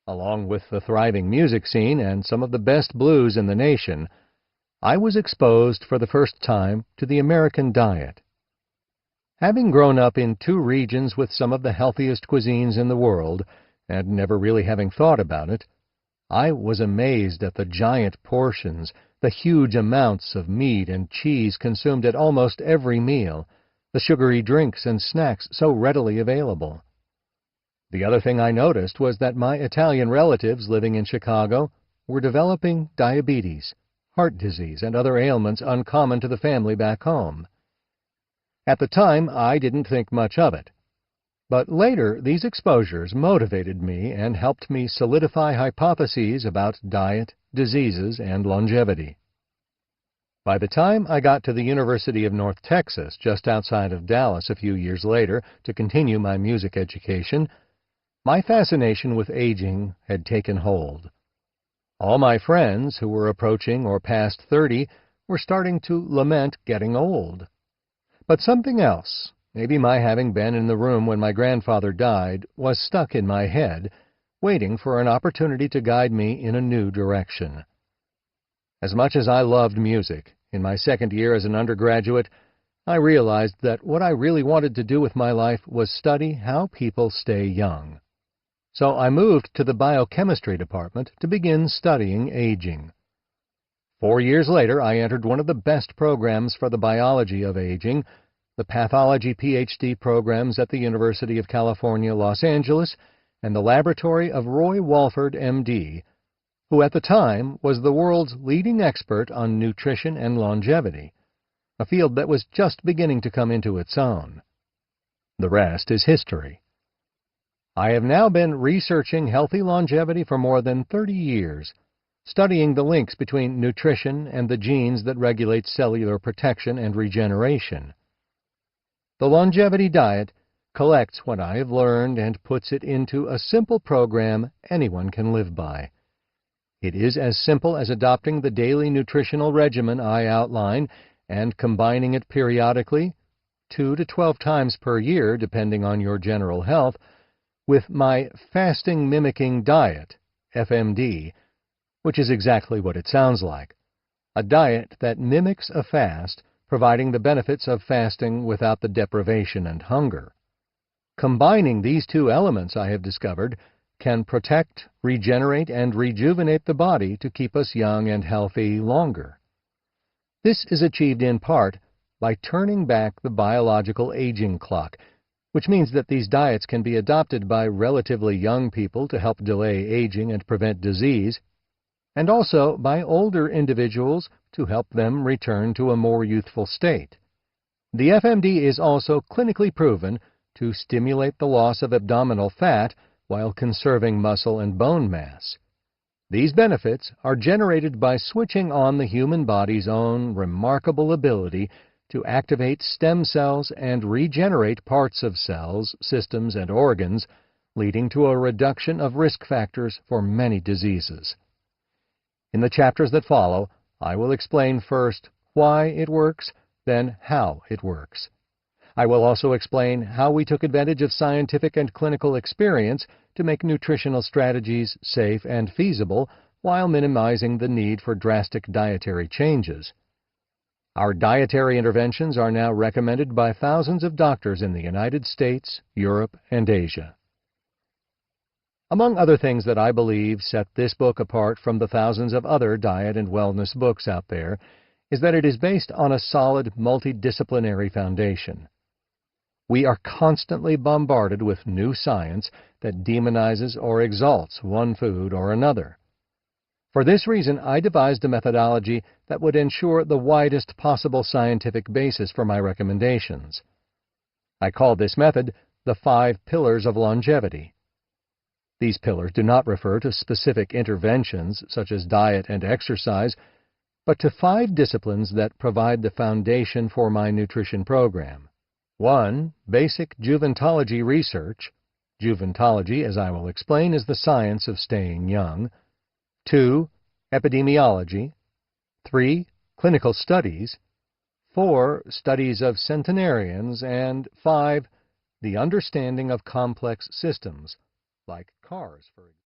Along with the thriving music scene and some of the best blues in the nation, I was exposed for the first time to the American diet. Having grown up in two regions with some of the healthiest cuisines in the world, and never really having thought about it, I was amazed at the giant portions, the huge amounts of meat and cheese consumed at almost every meal, the sugary drinks and snacks so readily available. The other thing I noticed was that my Italian relatives living in Chicago were developing diabetes, heart disease, and other ailments uncommon to the family back home. At the time, I didn't think much of it. But later, these exposures motivated me and helped me solidify hypotheses about diet, diseases, and longevity. By the time I got to the University of North Texas, just outside of Dallas a few years later, to continue my music education, my fascination with aging had taken hold. All my friends who were approaching or past 30 were starting to lament getting old. But something else, maybe my having been in the room when my grandfather died, was stuck in my head, waiting for an opportunity to guide me in a new direction. As much as I loved music, in my second year as an undergraduate, I realized that what I really wanted to do with my life was study how people stay young. So I moved to the biochemistry department to begin studying aging. 4 years later, I entered one of the best programs for the biology of aging, the pathology PhD programs at the University of California, Los Angeles, and the laboratory of Roy Walford, M.D., who at the time was the world's leading expert on nutrition and longevity, a field that was just beginning to come into its own. The rest is history. I have now been researching healthy longevity for more than 30 years, studying the links between nutrition and the genes that regulate cellular protection and regeneration. The longevity diet collects what I have learned and puts it into a simple program anyone can live by. It is as simple as adopting the daily nutritional regimen I outline and combining it periodically, 2 to 12 times per year depending on your general health, with my fasting-mimicking diet, FMD, which is exactly what it sounds like, a diet that mimics a fast, providing the benefits of fasting without the deprivation and hunger. Combining these two elements, I have discovered, can protect, regenerate, and rejuvenate the body to keep us young and healthy longer. This is achieved in part by turning back the biological aging clock, which means that these diets can be adopted by relatively young people to help delay aging and prevent disease, and also by older individuals to help them return to a more youthful state. The FMD is also clinically proven to stimulate the loss of abdominal fat while conserving muscle and bone mass. These benefits are generated by switching on the human body's own remarkable ability to activate stem cells and regenerate parts of cells, systems, and organs, leading to a reduction of risk factors for many diseases. In the chapters that follow, I will explain first why it works, then how it works. I will also explain how we took advantage of scientific and clinical experience to make nutritional strategies safe and feasible while minimizing the need for drastic dietary changes. Our dietary interventions are now recommended by thousands of doctors in the United States, Europe, and Asia. Among other things that I believe set this book apart from the thousands of other diet and wellness books out there is that it is based on a solid multidisciplinary foundation. We are constantly bombarded with new science that demonizes or exalts one food or another. For this reason, I devised a methodology that would ensure the widest possible scientific basis for my recommendations. I call this method the 5 Pillars of Longevity. These pillars do not refer to specific interventions such as diet and exercise, but to 5 disciplines that provide the foundation for my nutrition program. 1. Basic juventology research. Juventology, as I will explain, is the science of staying young. 2. Epidemiology. 3. Clinical studies. 4. Studies of centenarians. And 5. The understanding of complex systems, like cars, for example.